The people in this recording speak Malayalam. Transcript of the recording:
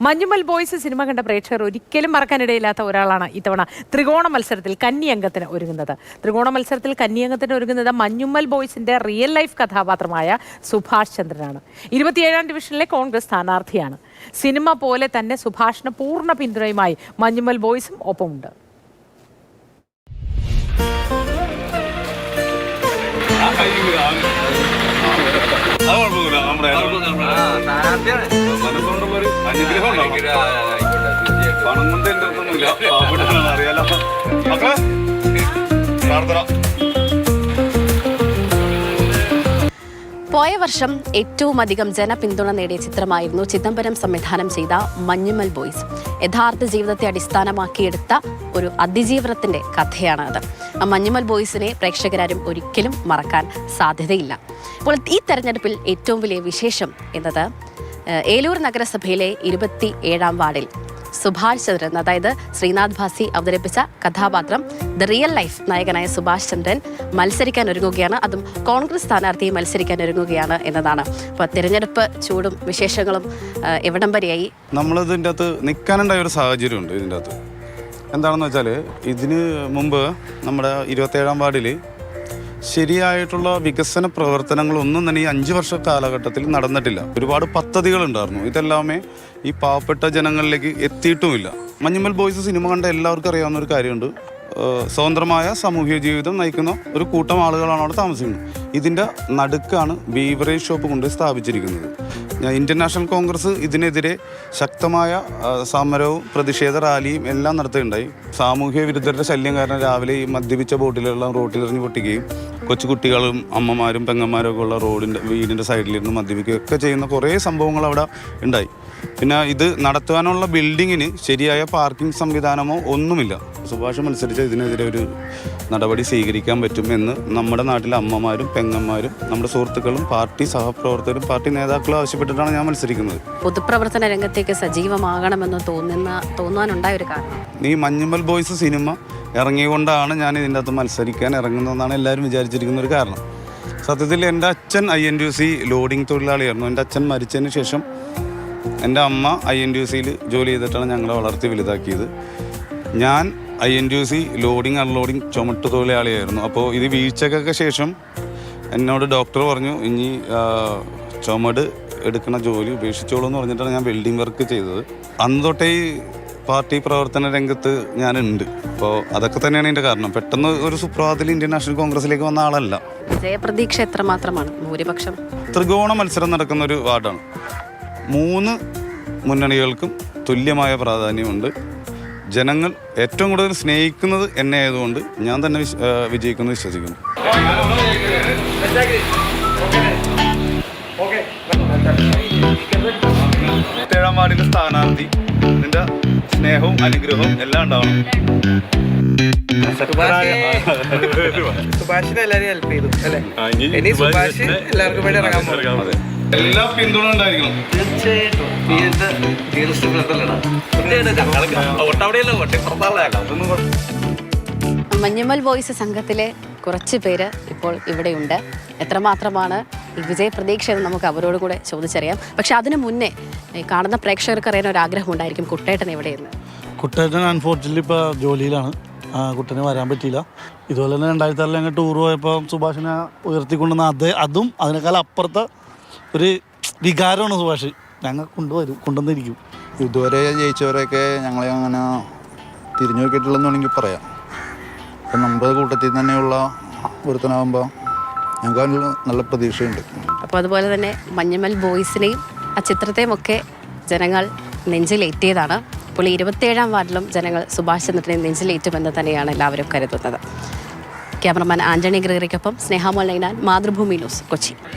മഞ്ഞുമൽ ബോയ്സ് സിനിമ കണ്ട പ്രേക്ഷകർ ഒരിക്കലും മറക്കാനിടയില്ലാത്ത ഒരാളാണ് ഇത്തവണ ത്രികോണ മത്സരത്തിൽ കന്നിയംഗത്തിന് ഒരുങ്ങുന്നത്. ത്രികോണ മത്സരത്തിൽ കന്നിയംഗത്തിന് ഒരുങ്ങുന്നത് മഞ്ഞുമൽ ബോയ്സിന്റെ റിയൽ ലൈഫ് കഥാപാത്രമായ സുഭാഷ് ചന്ദ്രനാണ്. 27ാം ഡിവിഷനിലെ കോൺഗ്രസ് സ്ഥാനാർത്ഥിയാണ്. സിനിമ പോലെ തന്നെ സുഭാഷിന് പൂർണ്ണ പിന്തുണയുമായി മഞ്ഞുമൽ ബോയ്സും ഒപ്പമുണ്ട്. പോയ വർഷം ഏറ്റവും അധികം ജനപിന്തുണ നേടിയ ചിത്രമായിരുന്നു ചിദംബരം സംവിധാനം ചെയ്ത മഞ്ഞുമൽ ബോയ്സ്. യഥാർത്ഥ ജീവിതത്തെ അടിസ്ഥാനമാക്കിയെടുത്ത ഒരു അതിജീവനത്തിന്റെ കഥയാണ് അത്. മഞ്ഞുമൽ ബോയ്സിനെ പ്രേക്ഷകരാരും ഒരിക്കലും മറക്കാൻ സാധ്യതയില്ല. അപ്പോൾ ഈ തെരഞ്ഞെടുപ്പിൽ ഏറ്റവും വലിയ വിശേഷം എന്നത് ഏലൂർ നഗരസഭയിലെ 27ാം വാർഡിൽ സുഭാഷ് ചന്ദ്രൻ, അതായത് ശ്രീനാഥ് ഭാസി അവതരിപ്പിച്ച കഥാപാത്രം ദ റിയൽ ലൈഫ് നായകനായ സുഭാഷ് ചന്ദ്രൻ മത്സരിക്കാൻ ഒരുങ്ങുകയാണ്. അതും കോൺഗ്രസ് സ്ഥാനാർത്ഥിയെ മത്സരിക്കാൻ ഒരുങ്ങുകയാണ് എന്നതാണ്. അപ്പോൾ തിരഞ്ഞെടുപ്പ് ചൂടും വിശേഷങ്ങളും എവിടം വരെയായി? നമ്മളിതിൻ്റെ അകത്ത് നിൽക്കാനുണ്ടായ ഒരു സാഹചര്യമുണ്ട്. ഇതിൻ്റെ അകത്ത് എന്താണെന്ന് വെച്ചാൽ, ഇതിന് മുമ്പ് നമ്മുടെ 27ാം വാർഡിൽ ശരിയായിട്ടുള്ള വികസന പ്രവർത്തനങ്ങളൊന്നും തന്നെ ഈ 5 വർഷ കാലഘട്ടത്തിൽ നടന്നിട്ടില്ല. ഒരുപാട് പദ്ധതികളുണ്ടായിരുന്നു. ഇതെല്ലാമേ ഈ പാവപ്പെട്ട ജനങ്ങളിലേക്ക് എത്തിയിട്ടുമില്ല. മഞ്ഞുമൽ ബോയ്സ് സിനിമ കണ്ട എല്ലാവർക്കും അറിയാവുന്ന ഒരു കാര്യമുണ്ട്. സ്വതന്ത്രമായ സാമൂഹിക ജീവിതം നയിക്കുന്ന ഒരു കൂട്ടം ആളുകളാണ് അവിടെ താമസിക്കുന്നത്. ഇതിൻ്റെ നടുക്കാണ് ബീവറേജ് ഷോപ്പ് കൊണ്ട് സ്ഥാപിച്ചിരിക്കുന്നത്. ഇന്ത്യൻ നാഷണൽ കോൺഗ്രസ് ഇതിനെതിരെ ശക്തമായ സമരവും പ്രതിഷേധ റാലിയും എല്ലാം നടത്തുകയുണ്ടായി. സാമൂഹ്യ വിരുദ്ധരുടെ ശല്യം കാരണം രാവിലെ ഈ മദ്യപിച്ച ബോട്ടിലെല്ലാം റോട്ടിലെറിഞ്ഞ് പൊട്ടിക്കുകയും കൊച്ചുകുട്ടികളും അമ്മമാരും പെങ്ങന്മാരും ഒക്കെ ഉള്ള വീടിൻ്റെ സൈഡിലിരുന്ന് മദ്യപിക്കുകയൊക്കെ ചെയ്യുന്ന കുറേ സംഭവങ്ങൾ അവിടെ ഉണ്ടായി. പിന്നെ ഇത് നടത്തുവാനുള്ള ബിൽഡിങ്ങിന് ശരിയായ പാർക്കിംഗ് സംവിധാനമോ ഒന്നുമില്ല. സുഭാഷ് മത്സരിച്ച ഇതിനെതിരെ ഒരു നടപടി സ്വീകരിക്കാൻ പറ്റുമെന്ന് നമ്മുടെ നാട്ടിലെ അമ്മമാരും പെങ്ങന്മാരും നമ്മുടെ സുഹൃത്തുക്കളും പാർട്ടി സഹപ്രവർത്തകരും പാർട്ടി നേതാക്കളും ആവശ്യപ്പെട്ടിട്ടാണ് ഞാൻ മത്സരിക്കുന്നത്. പൊതുപ്രവർത്തന രംഗത്തേക്ക് സജീവമാകണമെന്ന് തോന്നാനുണ്ടായ ഒരു കാരണം ഈ മഞ്ഞുമൽ ബോയ്സ് സിനിമ ഇറങ്ങിക്കൊണ്ടാണ് ഞാൻ ഇതിൻ്റെ അകത്ത് മത്സരിക്കാൻ ഇറങ്ങുന്നതെന്നാണ് എല്ലാവരും വിചാരിച്ചിരിക്കുന്ന ഒരു കാരണം. സത്യത്തിൽ എൻ്റെ അച്ഛൻ INTUC ലോഡിംഗ് തൊഴിലാളിയായിരുന്നു. എൻ്റെ അച്ഛൻ മരിച്ചതിന് ശേഷം എൻ്റെ അമ്മ INTUCയിൽ ജോലി ചെയ്തിട്ടാണ് ഞങ്ങളെ വളർത്തി വലുതാക്കിയത്. ഞാൻ INTUC ലോഡിംഗ് അൺലോഡിംഗ് ചുമട്ട് തൊഴിലാളിയായിരുന്നു. അപ്പോൾ ഇത് വീഴ്ചക്കൊക്കെ ശേഷം എന്നോട് ഡോക്ടർ പറഞ്ഞു, ഇനി ചുമട് എടുക്കുന്ന ജോലി ഉപേക്ഷിച്ചോളൂ എന്ന് പറഞ്ഞിട്ടാണ് ഞാൻ വെൽഡിംഗ് വർക്ക് ചെയ്തത്. അന്ന് തൊട്ടേ പാർട്ടി പ്രവർത്തന രംഗത്ത് ഞാനുണ്ട്. അപ്പോൾ അതൊക്കെ തന്നെയാണ് എൻ്റെ കാരണം. പെട്ടെന്ന് ഒരു സുപ്രഭാതത്തിൽ ഇന്ത്യൻ നാഷണൽ കോൺഗ്രസിലേക്ക് വന്ന ആളല്ല. ജയപ്രതീക്ഷ എത്രമാത്രമാണ്? ഭൂരിപക്ഷം ത്രികോണ മത്സരം നടക്കുന്ന ഒരു വാർഡാണ്. 3 മുന്നണികൾക്കും തുല്യമായ പ്രാധാന്യമുണ്ട്. ജനങ്ങൾ ഏറ്റവും കൂടുതൽ സ്നേഹിക്കുന്നത് എന്നെ ആയതുകൊണ്ട് ഞാൻ തന്നെ വിജയിക്കുമെന്ന് വിശ്വസിക്കുന്നു. 27ാം വാർഡിലെ സ്ഥാനാർത്ഥി ഇതിൻ്റെ സ്നേഹവും അനുഗ്രഹവും എല്ലാം ഉണ്ടാവണം. സുഭാഷിനെ എല്ലാവരും ഹെൽപ്പ് ചെയ്തു അല്ലേ? ഇനി സുഭാഷ് എല്ലാവർക്കും വേണ്ടി ഇറങ്ങാൻ പോകും. എല്ലാ പിന്തുണ ഉണ്ടായിരിക്കണം. മഞ്ഞുമൽ ബോയ്സ് സംഘത്തിലെ കുറച്ച് പേര് ഇപ്പോൾ ഇവിടെയുണ്ട്. എത്രമാത്രമാണ് ഈ വിജയപ്രതീക്ഷ എന്ന് നമുക്ക് അവരോട് കൂടെ ചോദിച്ചറിയാം. പക്ഷെ അതിനു മുന്നേ കാണുന്ന പ്രേക്ഷകർക്ക് അറിയാൻ ഒരു ആഗ്രഹം ഉണ്ടായിരിക്കും, കുട്ടേട്ടൻ എവിടെയെന്ന്. കുട്ടേട്ടൻ അൺഫോർച്യുനേറ്റ്ലി ഇപ്പോൾ ജോലിയിലാണ്. കുട്ടന് വരാൻ പറ്റിയില്ല. ഇതുപോലെ തന്നെ 2006 ഞങ്ങൾ ടൂർ പോയപ്പോൾ സുഭാഷിനെ ഉയർത്തിക്കൊണ്ടുവന്ന അതും അതിനേക്കാൾ അപ്പുറത്തെ ഒരു വികാരമാണ് സുഭാഷ്. ഞങ്ങൾ കൊണ്ടുവന്നിരിക്കും. ഇതുവരെ ജയിച്ചവരെയൊക്കെ ഞങ്ങളെ അങ്ങനെ തിരിഞ്ഞു നോക്കിയിട്ടുള്ളതെന്ന് വേണമെങ്കിൽ പറയാം. അപ്പം നമ്മുടെ കൂട്ടത്തിൽ തന്നെയുള്ള ഒരുത്തനാകുമ്പോൾ ഞങ്ങൾക്ക് അതിനുള്ള നല്ല പ്രതീക്ഷയുണ്ട്. അപ്പോൾ അതുപോലെ തന്നെ മഞ്ഞുമൽ ബോയ്സിനെയും ആ ചിത്രത്തെയും ഒക്കെ ജനങ്ങൾ നെഞ്ചിലേറ്റിയതാണ്. അപ്പോൾ 27ാം വാർഡിലും ജനങ്ങൾ സുഭാഷ് ചന്ദ്രനെ നെഞ്ചിലേറ്റുമെന്ന് തന്നെയാണ് എല്ലാവരും കരുതുന്നത്. ക്യാമറമാൻ ആന്റണി ഗ്രിഗറിക്കൊപ്പം സ്നേഹ മോൾ നൈനാൻ, മാതൃഭൂമി ന്യൂസ്, കൊച്ചി.